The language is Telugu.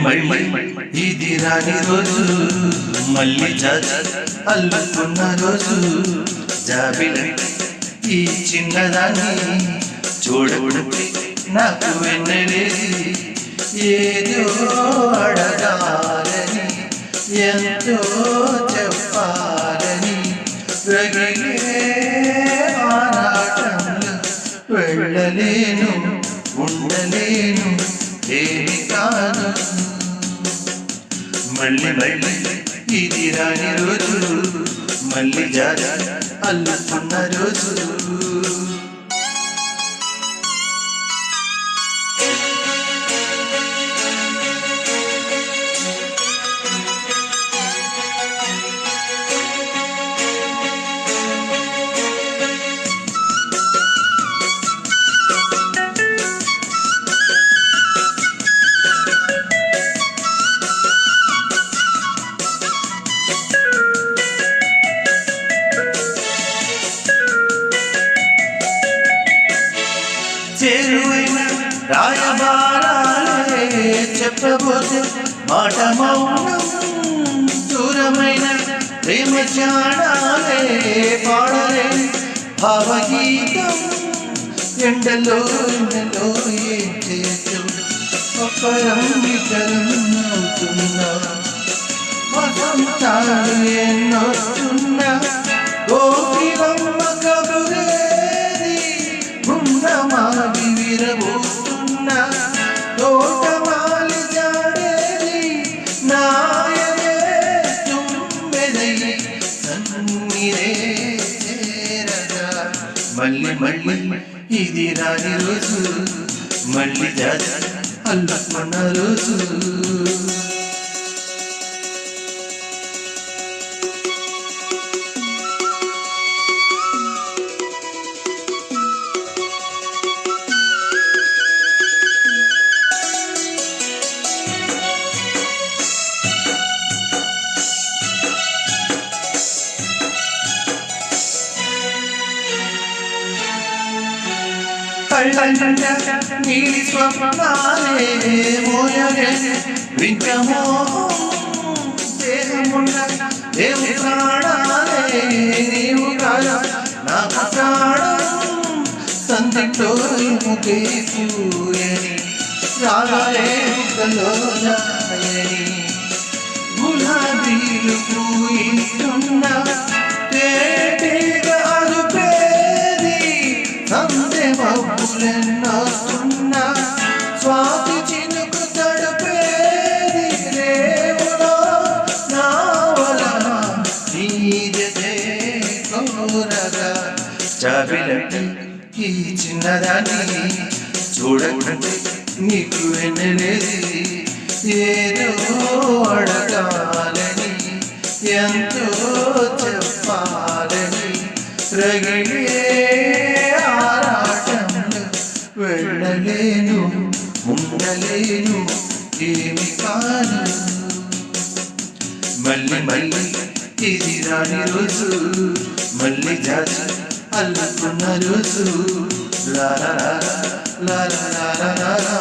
మళ్ళీ ఇది రాని రోజు మళ్ళీ జాజి అల్లుకున్న రోజు జాబిల ఈ చిన్నదాన్ని చూడకుంటే నాకు వెన్నలేది ఏదో అడగాలని ఎంతో చెప్పాలని రగిలే ఆరాటంలో వెళ్ళలేను ఉండలేను ఏమి కాదు మళ్ళీ మళ్ళీ ఇది రాని రోజు మళ్ళీ జాజి అల్లుకున్న రోజు చేరువైన రాయబారాలే చెప్పబోతే మాట మౌనం దూరమైన ప్రేమ ధ్యానాలే పాడలే భావగీతం ఎండలో ఎండలో ఏం చేస్తూ ఒకరం ఇద్దరం అవుతున్నా వసంతాలు ఎన్నొస్తున్నా గోపిరమ్మ కబురేది గుండమాగి విరబోతున్న తోటమాలి జాడేది నాయనే తుమ్మెదై సన్నిరే చేరగా మళ్ళీ మళ్ళీ ఇది రాని రోజు మళ్ళీ జాజి అల్లుకున్న రోజు నీలి స్వప్నాలే మోయలే వింటమో దేహమున్న దేవు ప్రాణాలే నీవు కాదా నాకు ప్రాణం సందిట్లో ముఖే పూయని రాగాలే ముద్దలో జాయని గులాబీలు పూయిస్తున్నా తేటిగా అరుపేది సందే మబ్బులెన్నోస్తున్నా స్వాతి చినుకు తడుపేది రేవులో నావల నీదే కోరగా జాబిలటి ఈ చిన్నదాన్ని చూడకుంటే నీకు వెన్నలేది ఏదో అడగాలని ఎంతో చెప్పాలని రగిలే ఆరాటంలో వెళ్ళలేను ఉండలేను ఏమి కాదు మళ్ళీ మళ్ళీ ఇది రాని రోజు మళ్ళీ జాజి అల్లుకున్న రోజు లా లా లా లా లా లా లా